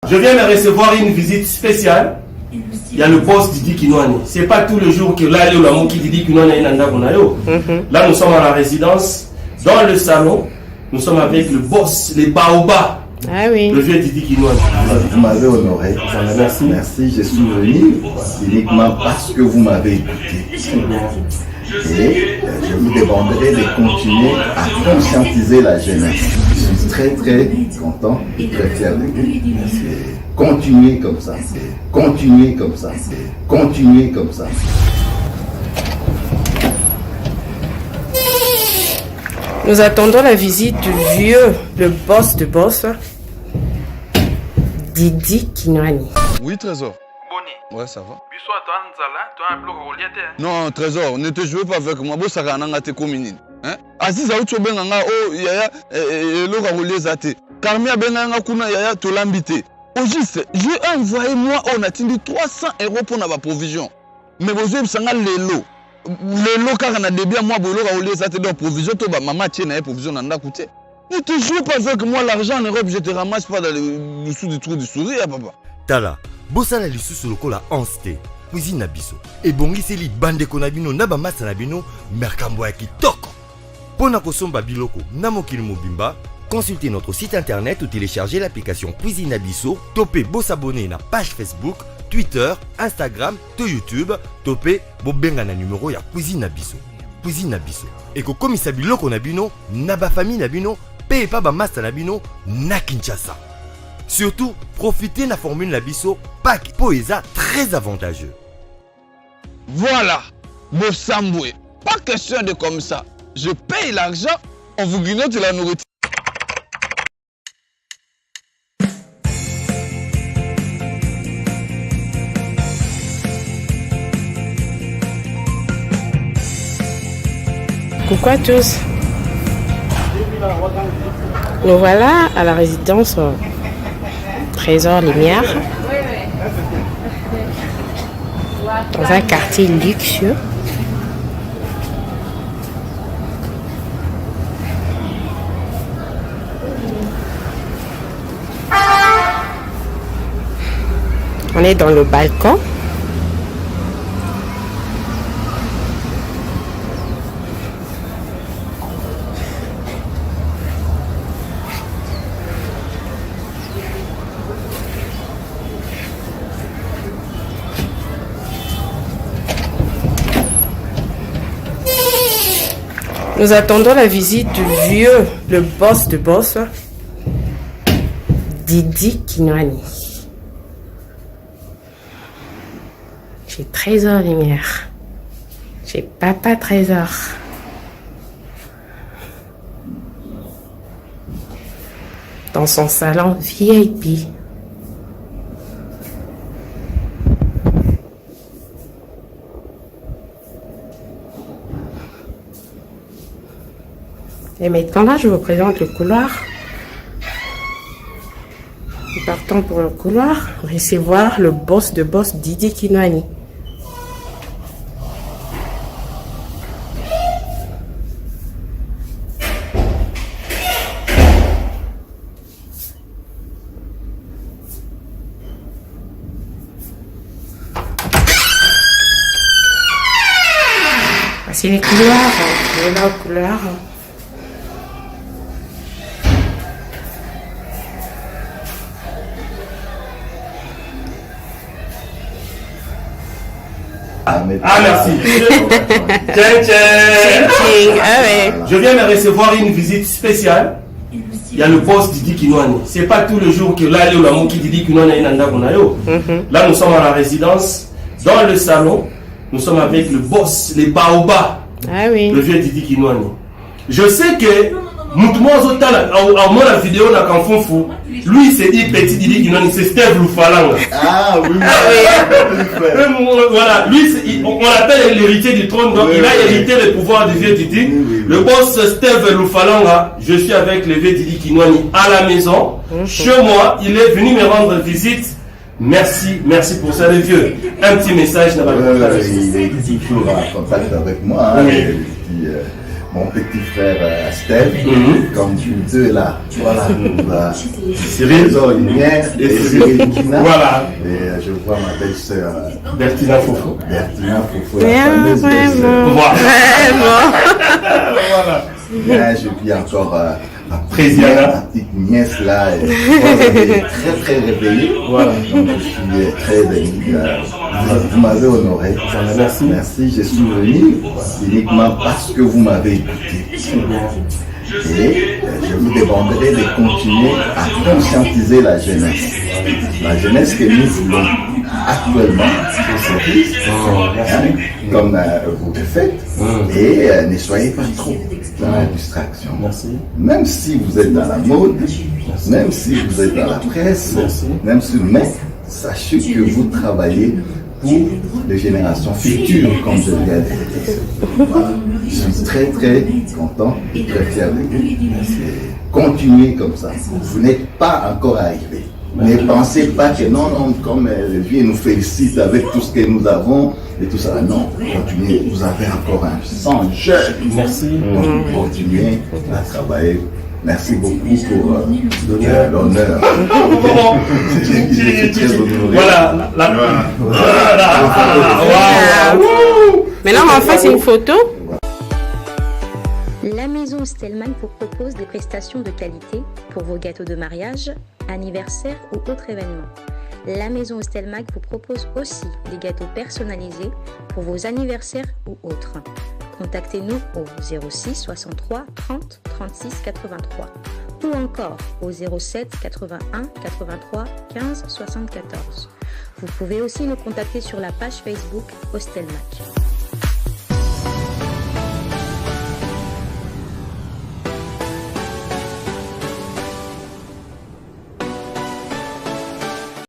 Je viens de recevoir une visite spéciale. Il y a le boss Didi Kinwani. C'est pas tous les jours que là, il y a le qui Didi Kinwani est là, nous sommes à la résidence, dans le salon. Nous sommes avec le boss, les Baobas. Ah oui. Le vieux Didi Kinwani. Vous m'avez honoré. Merci. Merci, je suis venu uniquement parce que vous m'avez écouté. Et je vous demanderai de continuer à conscientiser la jeunesse. Je suis très très content et très fier de vous. Continuez comme ça. Continuez comme ça. Continuez comme ça. Nous attendons la visite du vieux, le boss de boss, Didi Kinwani. Oui, Trésor. Boni. Ouais, ça va. Biso toi nzala, toi un bloc relié. Non, Trésor, ne te jouez pas avec moi. Bon, ça va n'anga te communine. Hein? Aziza ou tu benanga oh yaya le relié zate. Carmia benanga kuna yaya to l'ambité. Au juste, j'ai envoyé moi on a tindi 300 € pour la provision. Mais vous avez sanga lelo. Lelo car on a débia moi bolo relié zate donc provision to ba maman tienne na provision nanda coûté. Ne te jouez pas avec moi, l'argent en Europe, je te ramasse pas dans le dessous du trou du sourire, papa. Tala, bosala lisusu lokola anste, cuisine na biso. Et bongiseli bandeko na bino na bamasa na bino, merkambo ya kitoko. Pona kosomba biloko na mokili mobimba, consultez notre site internet ou téléchargez l'application Cuisine na biso, topez s'abonner na page Facebook, Twitter, Instagram, to YouTube, topez bobenga na numéro ya Cuisine na biso. Cuisine na biso. Et ko komisa biloko na bino, na ba famille na bino, paye pas ba master na bino na Kinshasa. Surtout, profitez de la formule Nabiso, pack Poesa très avantageux. Voilà, Bossamboué. Pas question de comme ça. Je paye l'argent, on vous grignote la nourriture. Coucou à tous. Nous voilà à la résidence Trésor Lumière, dans un quartier luxueux. On est dans le balcon. Nous attendons la visite du vieux, le boss de boss, Didi Kinwani. Chez Trésor Lumière. Chez Papa Trésor. Dans son salon VIP. Et maintenant là, je vous présente le couloir. Nous partons pour le couloir, recevoir le boss de boss Didi Kinwani. Voici les couloirs, voilà au couloir. Ah, merci. Tiens, tiens. Ah ouais. Je viens de recevoir une visite spéciale. Il y a le boss Didi Kinwani. C'est pas tous les jours que là, il y a le qui Didi Kinwani est là, nous sommes à la résidence, dans le salon. Nous sommes avec le boss, les Baobas. Ah oui. Le vieux Didi Kinwani. Je sais que au moins la vidéo n'a qu'un fond fou. Lui, c'est dit petit Didi Kinwani, c'est Steve Loufalanga. Ah oui, Voilà, lui, on l'appelle l'héritier du trône, donc il a hérité le pouvoir du vieux Didi. Le boss Steve Loufalanga, je suis avec le vieux Didi Kinwani à la maison. Chez moi, il est venu me rendre visite. Merci, merci pour ça, le vieux. Un petit message, il est toujours en contact avec moi. Hein, et puis, mon petit frère Steph, comme vous deux là. Voilà. Cyril Lumière et Cyril Kina. Voilà. Et je vois ma belle-sœur Bertina Fofo. Bertina Fofo, la fameuse belle-sœur. Voilà. Là, je vis encore ma petite nièce là. Elle est très très réveillée. Voilà. Donc je suis très ému. Vous m'avez honoré. Merci. Merci, je suis venu uniquement parce que vous m'avez écouté. Et je vous demanderai de continuer à conscientiser la jeunesse. La jeunesse que nous voulons actuellement, comme vous le faites, et ne soyez pas trop dans la distraction. Merci. Même si vous êtes dans la mode, même si vous êtes dans la presse, même si, mais sachez que vous travaillez pour les générations futures, comme je viens de dire. Voilà. Je suis très très content et très fier de vous. Continuez comme ça. Vous n'êtes pas encore arrivé. Ne pensez pas que non, comme le vieux nous félicite avec tout ce que nous avons et tout ça. Non, continuez. Vous avez encore un sang jeune. Merci. Donc, continuez à travailler. Merci beaucoup pour l'honneur. Je suis très honoré. Voilà. Maintenant, on fait une photo. La maison Stelman vous propose des prestations de qualité pour vos gâteaux de mariage, anniversaire ou autres événements. La maison Stelman vous propose aussi des gâteaux personnalisés pour vos anniversaires ou autres. Contactez-nous au 06 63 30 36 83 ou encore au 07 81 83 15 74. Vous pouvez aussi nous contacter sur la page Facebook Hostelmac.